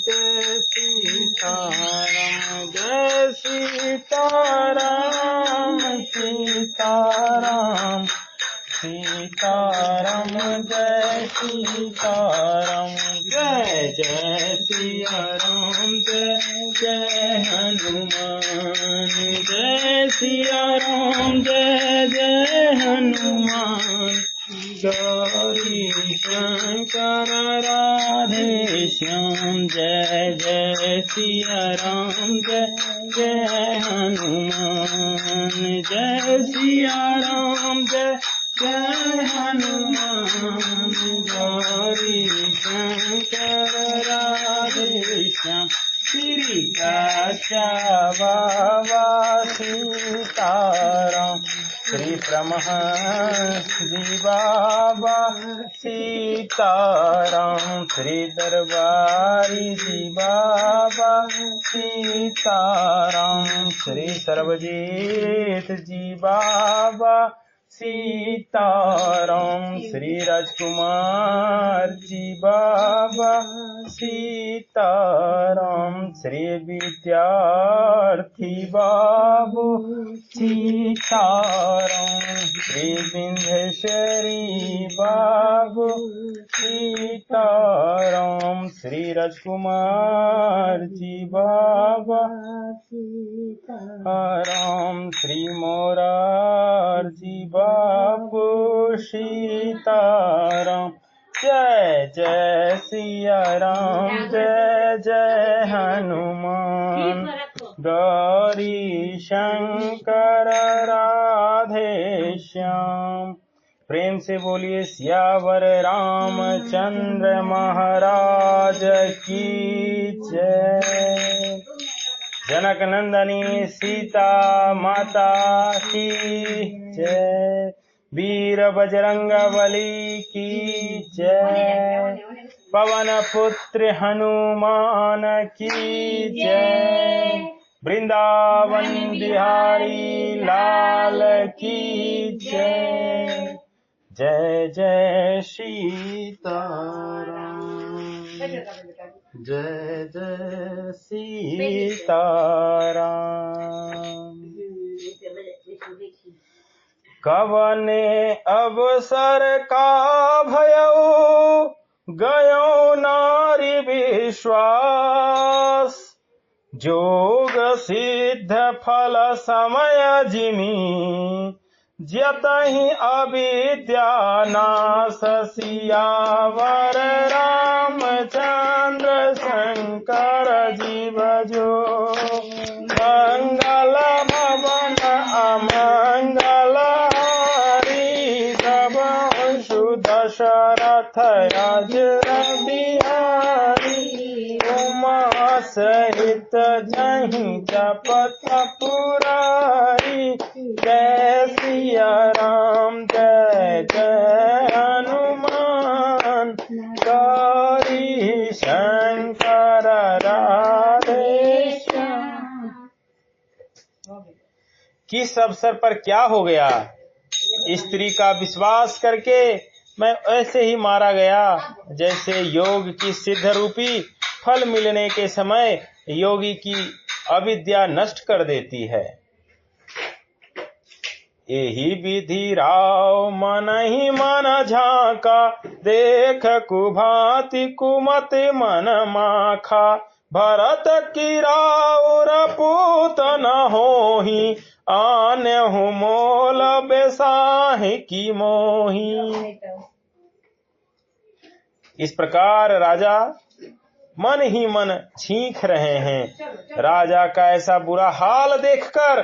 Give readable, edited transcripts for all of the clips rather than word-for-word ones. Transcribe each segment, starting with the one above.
जय सीताराम जय सीताराम सीताराम सीताराम जय सीताराम जय जय सिया राम जय जय हनुमान जय सिया राम जय जय हनुमान गौरी शंकर राधे श्याम जय जय सिया राम जय जय हनुमान जय सिया राम जय जय हनुमान गौरी शंकर राधे श्याम श्री काचा बाबा सीताराम श्री परमहंस जी बाबा सीताराम श्री दरबारी जी बाबा सीताराम श्री सर्वजीत जी बाबा सीताराम श्री राजकुमार जी बाबा सीताराम श्री विद्यार्थी बाबू सीताराम श्री विंध्येश्वरी बाबू सीताराम श्री राजकुमार जी बाबा सीताराम श्री मोरारजी बाबू सीताराम जय जय सिया राम जय जय हनुमान गौरी शंकर राधे श्याम प्रेम से बोलिए सियावर रामचंद्र महाराज की जय जनक नंदनी सीता माता की जय वीर बजरंग बली की जय पवन पुत्र हनुमान की जय वृंदावन बिहारी लाल की जय जय जय सीताराम जय जय सीताराम कवने अवसर का भयउ गयो नारी विश्वास जोग सिद्ध फल समय जिमी जतहि अविद्या नाश सियावर रामचंद्र शंकर जीव जो मंगल भवन अमंगल हरि सब दशरथ राज बिहारी उमा सहित जहि जपत पुरारी जय सिया राम जय जय हनुमान गौरी शंकर राधे श्याम। किस अवसर पर क्या हो गया? स्त्री का विश्वास करके मैं ऐसे ही मारा गया जैसे योग की सिद्ध रूपी फल मिलने के समय योगी की अविद्या नष्ट कर देती है। यही विधि राव मन ही मन झांका देख कुभांति कुमति मन माखा भरत की राउर पूत न होही आन्यहु मोल बेसाहि की मोही। इस प्रकार राजा मन ही मन छींक रहे हैं। राजा का ऐसा बुरा हाल देखकर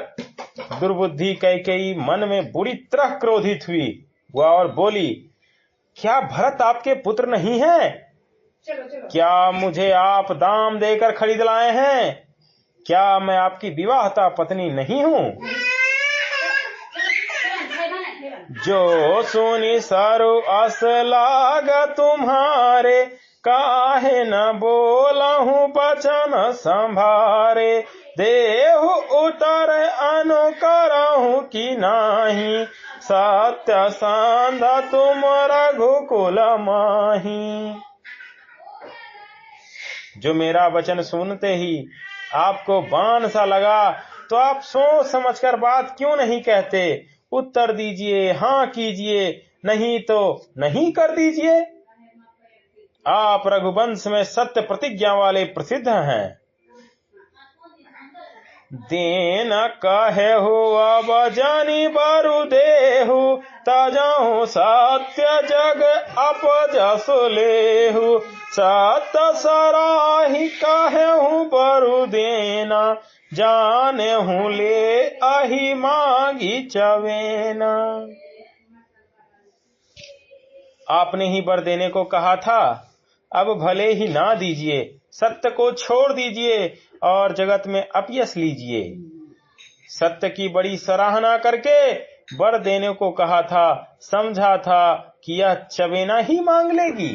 दुर्बुद्धि कैकेयी मन में बुरी तरह क्रोधित हुई। वह और बोली, क्या भरत आपके पुत्र नहीं है? क्या मुझे आप दाम देकर खरीद लाए हैं? क्या मैं आपकी विवाहता पत्नी नहीं हूँ? जो सुनि सरु अस लाग तुम्हारे काहे न बोलहु बचन संभारे देहु उतर अनुकरहु की नाही सत्य सांध तुम रघुकुल माही। जो मेरा वचन सुनते ही आपको बाण सा लगा तो आप सोच समझकर बात क्यों नहीं कहते? उत्तर दीजिए, हाँ कीजिए, नहीं तो नहीं कर दीजिए। आप रघुवंश में सत्य प्रतिज्ञा वाले प्रसिद्ध हैं। देन कहे हो अब जानी बारू देहु, ताजाहु सत्य जग अपजस लेहु। सत्य सराही कहे हूँ बारू देना, जाने हूँ ले अहि मांगी चवेना। आपने ही वर देने को कहा था, अब भले ही ना दीजिए, सत्य को छोड़ दीजिए और जगत में अपयश लीजिए। सत्य की बड़ी सराहना करके वर देने को कहा था, समझा था कि यह चवेना ही मांग लेगी।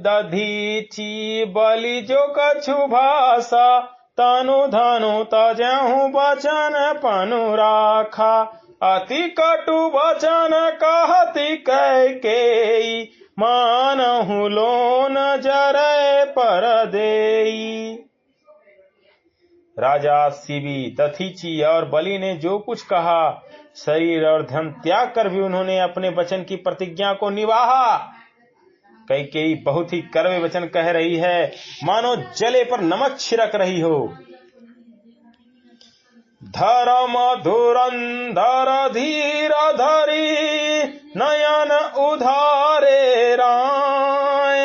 दधीची बलि जो कछु भाषा, तनु धनु तजहु बचन पनु राखा। अति कटु वचन कहती कैकेयी, मानहु लोन जरै पर देई। राजा शिवी, दधीची और बलि ने जो कुछ कहा, शरीर और धन त्याग कर भी उन्होंने अपने वचन की प्रतिज्ञा को निभाया। कैकेयी बहुत ही कड़वे वचन कह रही है, मानो जले पर नमक छिड़क रही हो। धर्म धुरंधर धीर धरी, नयन उधारे राय।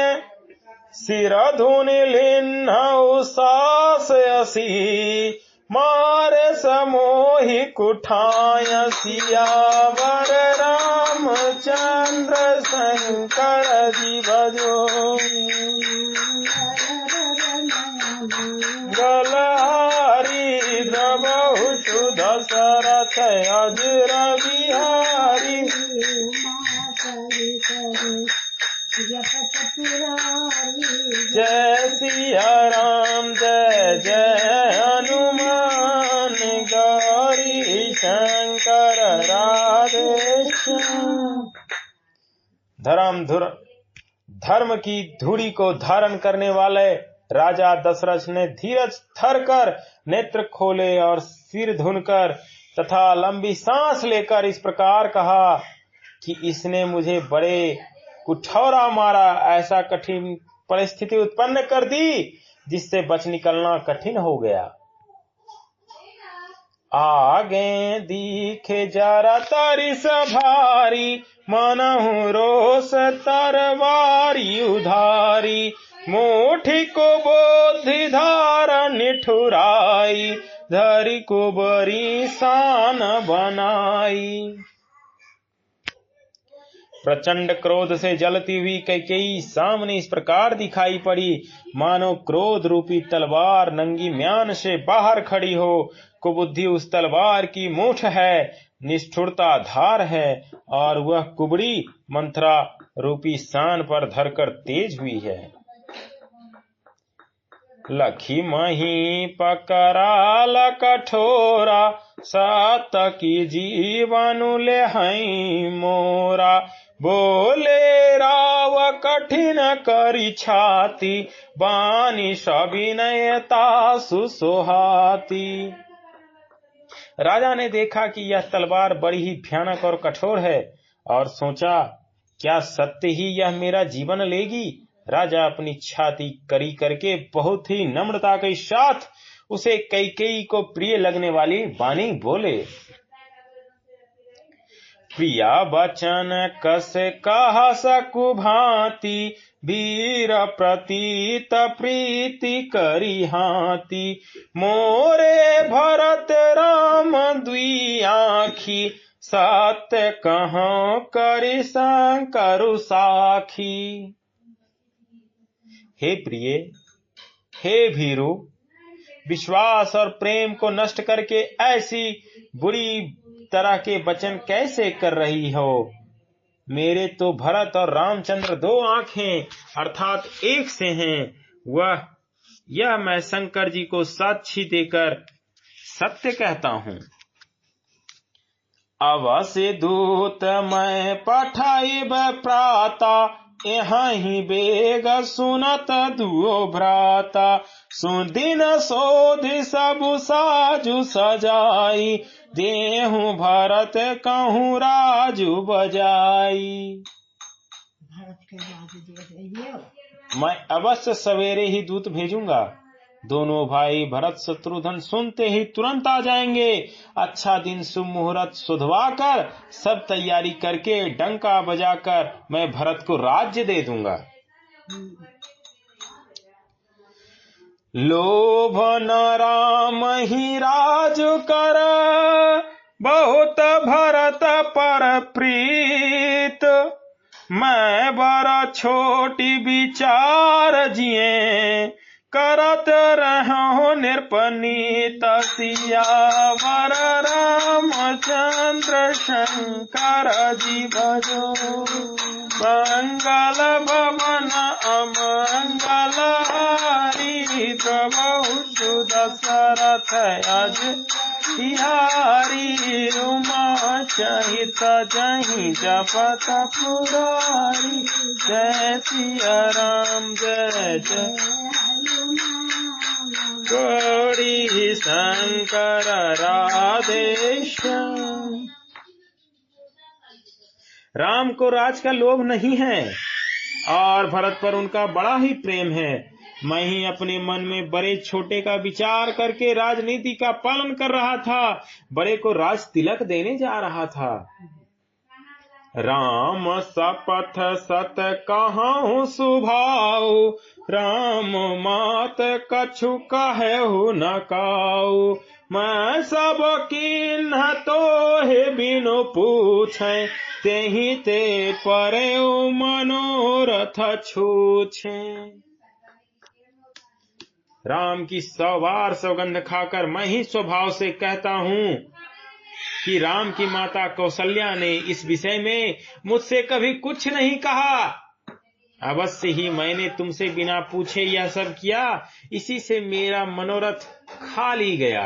सिर धुनि लिन्हु सास असी, मारे समोहि कुठाय। सियावर रामचंद्र शंकर जी भजो। गलहारी द्रवहु सुध शरथ अजर बिहारी। जय सिया राम जय जय हनुमान, गौरी शंकर राधे श्याम। धर्म की धूड़ी को धारण करने वाले राजा दशरथ ने धीरज धर कर नेत्र खोले और सिर धुनकर तथा लंबी सांस लेकर इस प्रकार कहा कि इसने मुझे बड़े कुठौरा मारा, ऐसा कठिन परिस्थिति उत्पन्न कर दी जिससे बच निकलना कठिन हो गया। आगे दिखे जरा तरिस भारी, मनहु रोष तरवारी उधारी। मुठी को बोधि धार निठुराई, धरी को बरी शान बनाई। प्रचंड क्रोध से जलती हुई कैकेयी सामने इस प्रकार दिखाई पड़ी, मानो क्रोध रूपी तलवार नंगी म्यान से बाहर खड़ी हो। कुबुद्धि उस तलवार की मूठ है, निष्ठुरता धार है और वह कुबड़ी मंथरा रूपी शान पर धरकर तेज हुई है। लखी मही पकराल कठोरा, सात की जीवन ले हई मोरा। बोले राव कठिन करी छाती, बानी सविनयता सुसोहाती। राजा ने देखा कि यह तलवार बड़ी ही भयानक और कठोर है और सोचा, क्या सत्य ही यह मेरा जीवन लेगी? राजा अपनी छाती करी करके बहुत ही नम्रता के साथ उसे कैकेयी को प्रिय लगने वाली वाणी बोले। प्रिया वचन कस कहा सकु भांति, वीर प्रतीत प्रीति करी हाथी। मोरे भरत राम दुई आँखी, सत्य कहाँ करी शंकर साखी। हे प्रिय, हे भीरु, विश्वास और प्रेम को नष्ट करके ऐसी बुरी तरह के वचन कैसे कर रही हो? मेरे तो भरत और रामचंद्र दो आंखें अर्थात एक से हैं। यह मैं शंकर जी को साक्षी देकर सत्य कहता हूँ। अवश्य दूत मैं पठाइब प्राता, यहाँ ही बेग सुनत दुओ भ्राता। सुदिन सोधि सबु साजु सजाई, देहु भरत कहूँ राजु बजाई। मैं अवश्य सवेरे ही दूत भेजूंगा। दोनों भाई भरत शत्रुघ्न सुनते ही तुरंत आ जाएंगे। अच्छा दिन शुभ मुहूर्त सुधवा कर सब तैयारी करके डंका बजाकर मैं भरत को राज्य दे दूंगा। लोभ न राम ही राज कर, बहुत भरत पर प्रीत। मैं बड़ा छोटी विचार जिए, करत रहो निरपनीत। सियावर रामचंद्र शंकर जी भजो, मंगल भवन अमंगल हारी। प्रभु दशरथ अजिहारी, उमा सहित जहीं जपत पुरारी। जय सिया राम जय जय गौरी शंकर राधेश्याम। राम को राज का लोभ नहीं है और भरत पर उनका बड़ा ही प्रेम है। मैं ही अपने मन में बड़े छोटे का विचार करके राजनीति का पालन कर रहा था, बड़े को राज तिलक देने जा रहा था। राम सपथ सत कहूँ सुभाऊ, राम मात कछु कहेहु न काऊ। मैं सब किन्ह तो हे बिनु पूछे, तेहि ते परे मनोरथ छूछे। राम की 100 बार सौगंध खाकर मैं ही स्वभाव से कहता हूँ कि राम की माता कौशल्या ने इस विषय में मुझसे कभी कुछ नहीं कहा। अवश्य ही मैंने तुमसे बिना पूछे यह सब किया, इसी से मेरा मनोरथ खाली गया।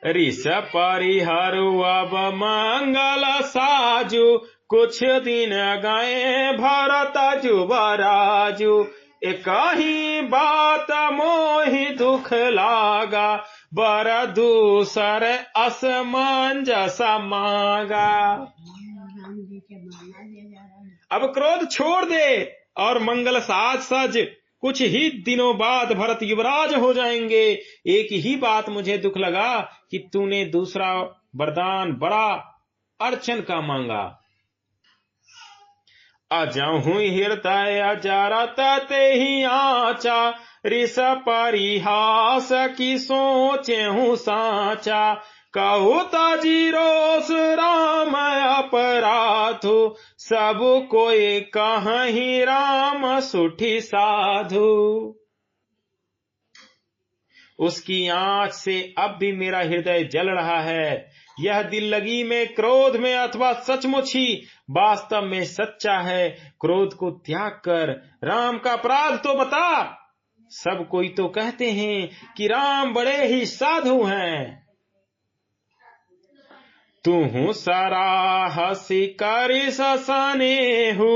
ऋष परिहरु अब मंगल साजु, कुछ दिन गए भरत जुबराजु। एक ही बात मोहि दुख लागा, बर दूसर असमंजस मांगा। अब क्रोध छोड़ दे और मंगल साज सज, कुछ ही दिनों बाद भरत युवराज हो जाएंगे। एक ही बात मुझे दुख लगा कि तूने दूसरा वरदान बड़ा अर्चन का मांगा। अजहु हृदय जरत तेहि आचा, ऋष परिहास की सोचे हूँ साचा। कहु तजी रोष राम अपराधु, सब कोई कहीं राम सुठी साधु। उसकी आंच से अब भी मेरा हृदय जल रहा है। यह दिल लगी में क्रोध में अथवा सचमुच ही वास्तव में सच्चा है। क्रोध को त्याग कर राम का अपराध तो बता। सब कोई तो कहते हैं कि राम बड़े ही साधु हैं। तुहु सराहसी करि सनेहु,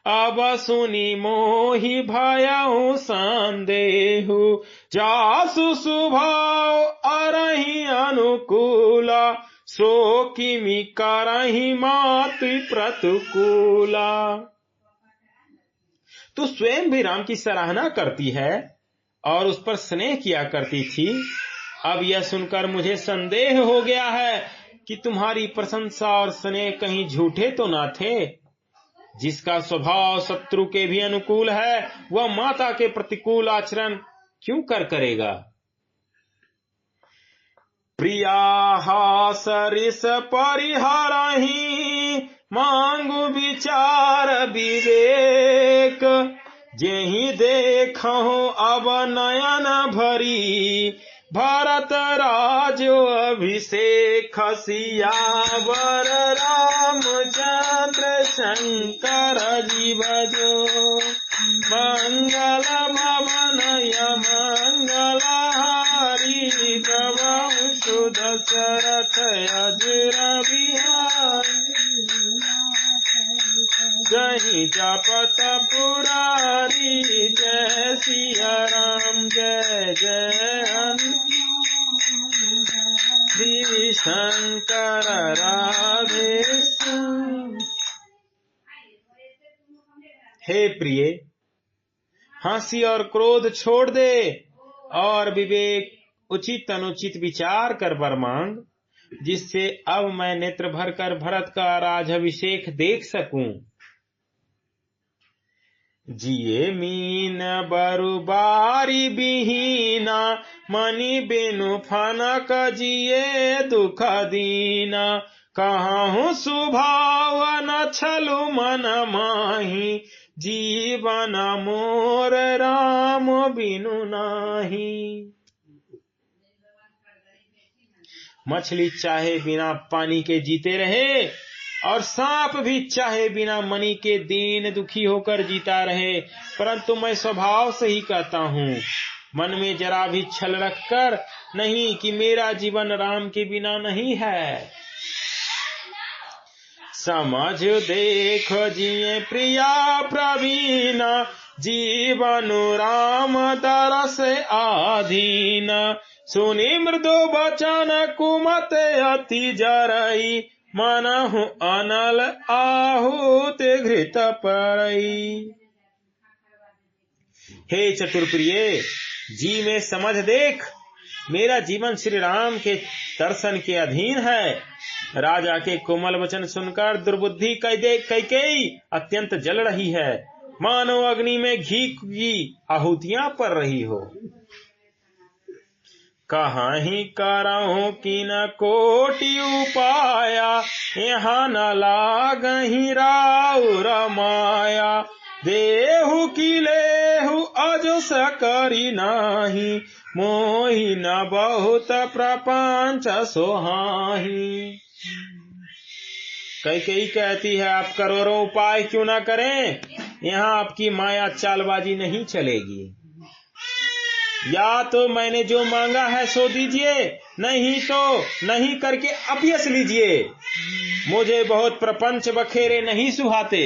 अब सुनी मोहि भयउ संदेहु। जासु स्वभाव अरहि अनुकूला, सो किमि करहि मातु प्रतिकूला। तू स्वयं भी राम की सराहना करती है और उस पर स्नेह किया करती थी। अब यह सुनकर मुझे संदेह हो गया है कि तुम्हारी प्रशंसा और स्नेह कहीं झूठे तो ना थे। जिसका स्वभाव शत्रु के भी अनुकूल है, वह माता के प्रतिकूल आचरण क्यों करेगा। प्रिया सरिस परिहरहि, मांगु विचार विवेक। जेहि देखहु अब नयन भरी, भरत राजो अभिषेक। सियावर रामचंद्र शंकर जी भजो, मंगल भवन मंगल हारी। प्रभु दशरथ दशरथ अजर बिहारी जय जपत पुरारी जय सिया राम जय जय श्री शंकर राधे। हे प्रिय, हंसी और क्रोध छोड़ दे और विवेक उचित अनुचित विचार कर वर मांग, जिससे अब मैं नेत्र भर कर भरत का राजाभिषेक देख सकूं। जिये मीन बरु बारी बिहीना मणि बिनु फनक जिये दुख दीना कहूँ सुभाव न छलु मन माही जीवन मोर राम बिनु नाही। मछली चाहे बिना पानी के जीते रहे और सांप भी चाहे बिना मणि के दीन दुखी होकर जीता रहे, परंतु मैं स्वभाव से ही कहता हूँ, मन में जरा भी छल रखकर नहीं कि मेरा जीवन राम के बिना नहीं है। समझ देख जिये प्रिया प्रवीणा जीवन राम दरस आधीन सुनी मृदु बचन कुमत अति जरई मनहु अनल आहूत घृत परई। हे चतुरप्रिय, जी में समझ देख, मेरा जीवन श्री राम के दर्शन के अधीन है। राजा के कोमल वचन सुनकर दुर्बुद्धि कैकेयी अत्यंत जल रही है, मानो अग्नि में घी की आहुतियां पड़ रही हो। कहीं करहूं कि न कोटि उपाया यहाँ न लागहि राउर माया देहु की लेहु अजस करी नाही मोहि न बहुत प्रपंच सोहाही। कैकेयी कहती है, आप करोड़ों उपाय क्यों ना करें, यहाँ आपकी माया चालबाजी नहीं चलेगी। या तो मैंने जो मांगा है सो दीजिए, नहीं तो नहीं करके अपयस लीजिए। मुझे बहुत प्रपंच बखेरे नहीं सुहाते।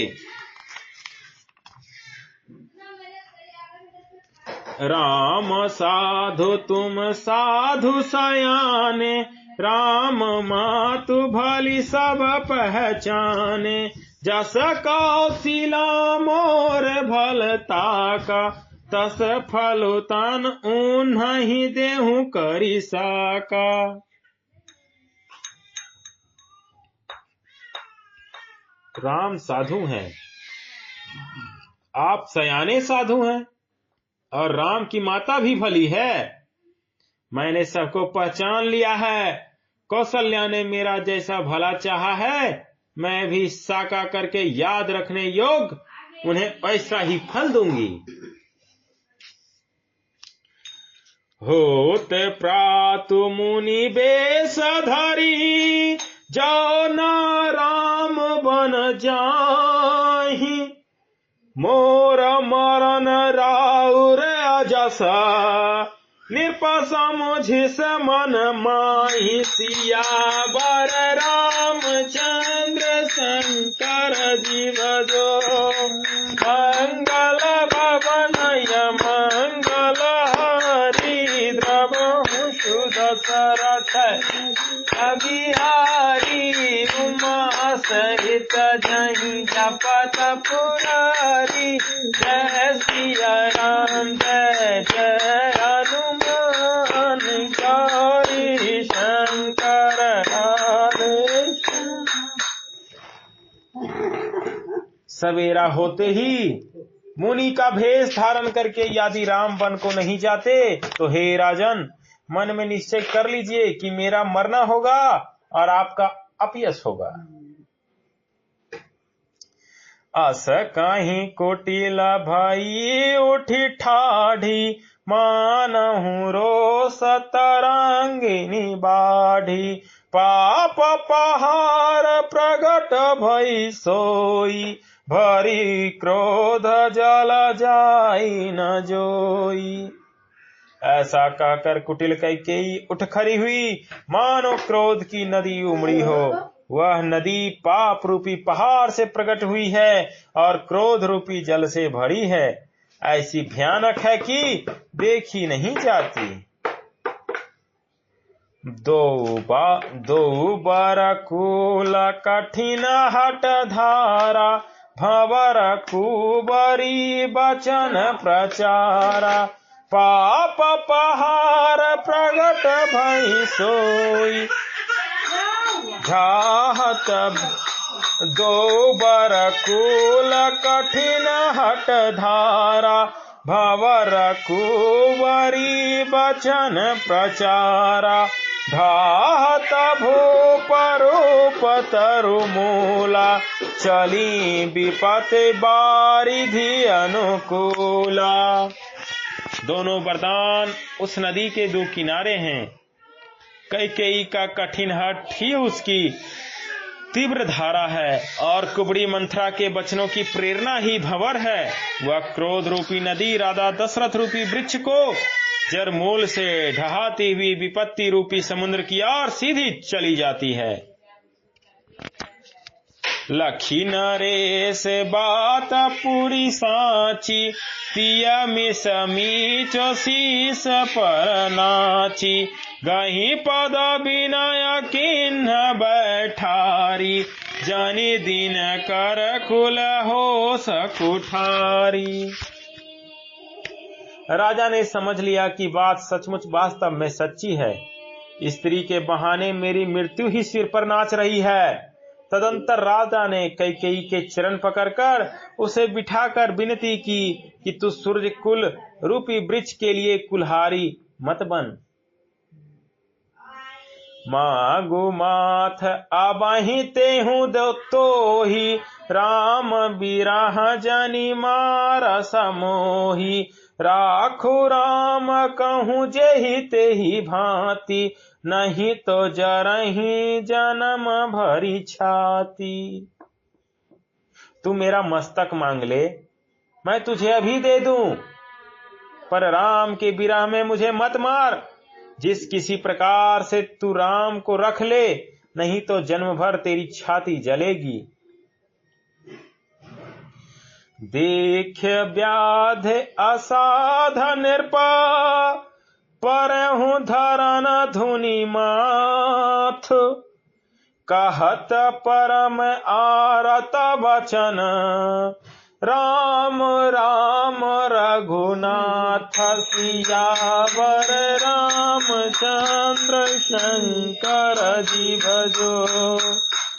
राम साधु तुम साधु सयाने राम मातु भली सब पहचाने जस कौशिला मोर भलता का तस फलुतान उन्हीं देहु करी साका। राम साधु हैं, आप सयाने साधु हैं और राम की माता भी भली है। मैंने सबको पहचान लिया है। कौशल्या ने मेरा जैसा भला चाहा है, मैं भी साका करके याद रखने योग्य उन्हें ऐसा ही फल दूंगी। होत प्रातु मुनि बेश धरी जो न राम बन जाहि मोर मरण राउर अजसा निपसमुझिस मन माहि सियावर रामचंद्र शंकर जीव जो मंगल भवनय मंगल हरि द्रवहु सुदशरथ अबिहारी उमा सहित जहि जपत पुरारी जय सिया राम जय जय हनुमान गौरी शंकर राधे। सवेरा होते ही मुनि का भेष धारण करके यदि राम वन को नहीं जाते तो हे राजन, मन में निश्चय कर लीजिए कि मेरा मरना होगा और आपका अपयश होगा। अस कहीं कुटिल भई उठी ठाढ़ी मानहु रोष तरंगिनी बाढ़ी पाप पहाड़ प्रगट भई सोई भरी क्रोध जल जाई न जोई। ऐसा कहकर कुटिल कैकेयी उठ खड़ी हुई, मानो क्रोध की नदी उमड़ी हो। वह नदी पाप रूपी पहाड़ से प्रकट हुई है और क्रोध रूपी जल से भरी है। ऐसी भयानक है कि देखी नहीं जाती। दो बार कुल कठिन हट धारा, भंवर कुबरी बचन प्रचारा। पाप पहाड़ प्रगट भई सोई, झाहत दो बर कुल कठिन हट धारा, भंवर कुबरी बचन प्रचारा। ढाहत भूप रूप तरु मूला, चली विपत्ति बारिधि अनुकूला। दोनों वरदान उस नदी के दो किनारे हैं। कैकेयी का कठिन हठ ही उसकी तीव्र धारा है और कुबड़ी मंथरा के वचनों की प्रेरणा ही भंवर है। वह क्रोध रूपी नदी राधा दशरथ रूपी वृक्ष को जड़ मूल से ढहाती हुई विपत्ति रूपी समुद्र की ओर सीधी चली जाती है। लखी नरेश बात पूरी साची, पिया मिसमीचो शीस पर नाची। गही पद विनय किन्ह बैठारी, जनि दिन कर कुल हो सकुठारी। राजा ने समझ लिया कि बात सचमुच वास्तव में सच्ची है। स्त्री के बहाने मेरी मृत्यु ही सिर पर नाच रही है। तदंतर राजा ने कैकेयी के चरण पकड़कर उसे बिठाकर विनती की कि तू सूर्य कुल रूपी वृक्ष के लिए कुल्हारी मत बन। मागु माथ आबाही तेहू तो ही, राम बिराह जनि मार समोही। राखु राम कहूँ जेहि तेहि भांति, नहीं तो जरही जन्म भरी छाती। तू मेरा मस्तक मांग ले, मैं तुझे अभी दे दूं, पर राम के विरह में मुझे मत मार। जिस किसी प्रकार से तू राम को रख ले, नहीं तो जन्म भर तेरी छाती जलेगी। देख व्याध असाध निरपा, परहु धरन धुनि माथ। कहत परम आरत वचन, राम राम रघुनाथ। सियावर रामचंद्र शंकर जी भजो।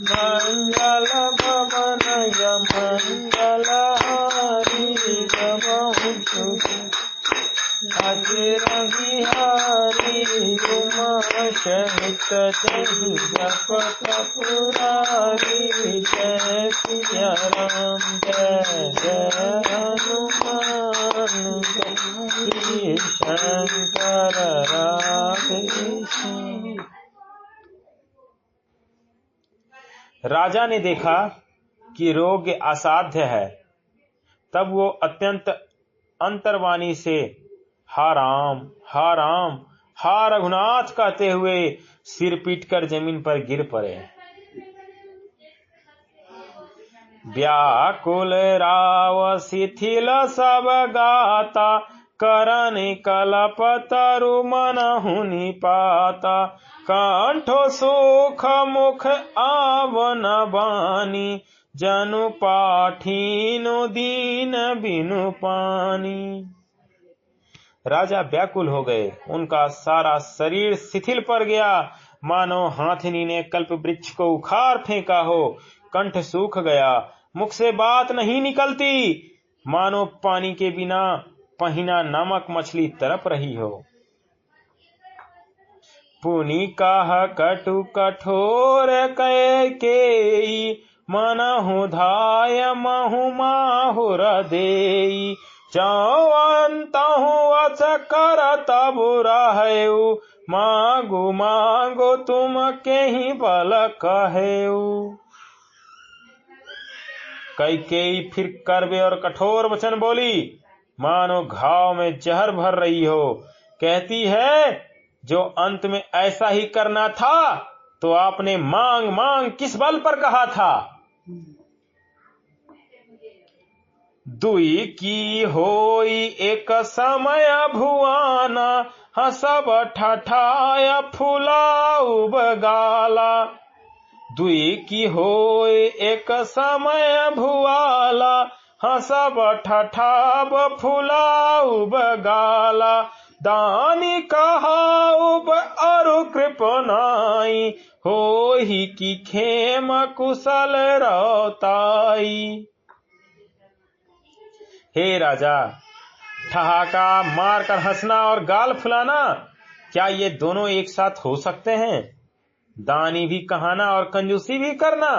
मंगल भवन मंगल हारी, अजर बिहारी। उमा सहित जहि जपत पुरारी। जय सिया राम जय जय हनुमान, जय शंकर राधे श्याम। राजा ने देखा कि रोग असाध्य है। तब वो अत्यंत अंतर्वाणी से हा राम हा रघुनाथ कहते हुए सिर पीटकर जमीन पर गिर पड़े। व्याकुल राव शिथिल सब गाता, करन कलप तरु मनहु निपाता। कंठो सुख मुख आवन बानी, जनु पाठीनु दीन बिनु पानी। राजा व्याकुल हो गए। उनका सारा शरीर शिथिल पड़ गया, मानो हाथिनी ने कल्प वृक्ष को उखाड़ फेंका हो। कंठ सूख गया, मुख से बात नहीं निकलती, मानो पानी के बिना पहिना नामक मछली तड़प रही हो। पुनि कह कटु कठोर कैकेयी, मनहु धाय महु माहुर देई। चौअंतहु अस करत बुराहु, मांगो मांगो तुम केहि बल कहेऊ। कैकेयी फिर कड़वे और कठोर वचन बोली, मानो घाव में जहर भर रही हो। कहती है जो अंत में ऐसा ही करना था तो आपने मांग मांग किस बल पर कहा था। दुई की होई एक समय भुआना, हसब ठठाया फुलाऊ बगाला। दुई की होई एक समय भुआला, हसब ठठाब फुलाऊ बगाला। दानी कहाउब अरु कृपनाई, होही की खेम कुशल रौताई। हे राजा, ठहाका मारकर हंसना और गाल फुलाना, क्या ये दोनों एक साथ हो सकते हैं? दानी भी कहाना और कंजूसी भी करना,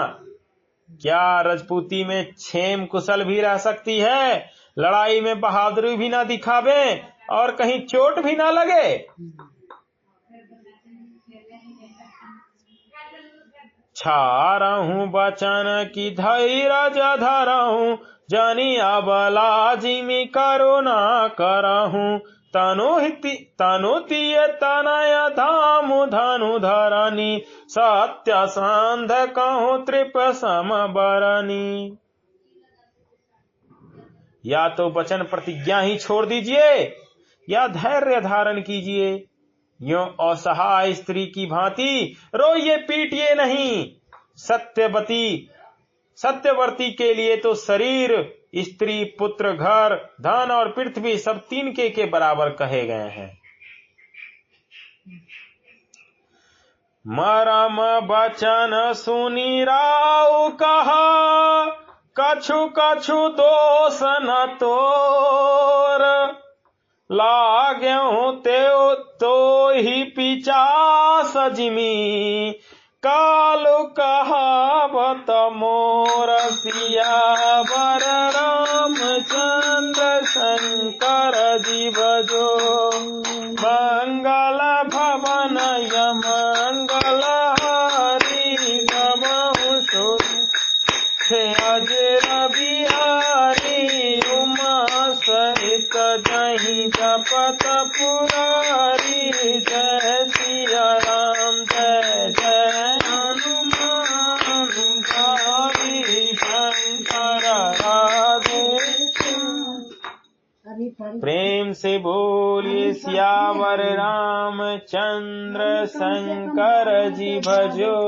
क्या रजपूती में क्षेम कुशल भी रह सकती है? लड़ाई में बहादुरी भी ना दिखावे और कहीं चोट भी ना लगे। छारहूं बचन की धैर्य धरहूं, जानी अबला जिमी करुणा करहूं। तनुतीय तनय धामु धनु धरनी, सत्य सांध कहूं त्रिप सम बरनी। या तो वचन प्रतिज्ञा ही छोड़ दीजिए या धैर्य धारण कीजिए। यो असहाय स्त्री की भांति रोइए पीटिए नहीं। सत्यवर्ती के लिए तो शरीर, स्त्री, पुत्र, घर, धन और पृथ्वी सब तीन के बराबर कहे गए हैं। मरम बचन सुनी राउ कहा, कछु कछु दोष न तोर। लाग्यहूं तो ही पिचास जिमी, कालु कहावत मोर। सियावर रामचंद्र शंकर जी भजो, मंगल भवन मंगल हरि नमः शुभ। अजर बिहारी उमा सहित जहीं जपत पुरारी। जय सिया राम जय जय हनुमान, गावी शंकर राधे। प्रेम से बोलिए सियावर रामचंद्र शंकर जी भजो।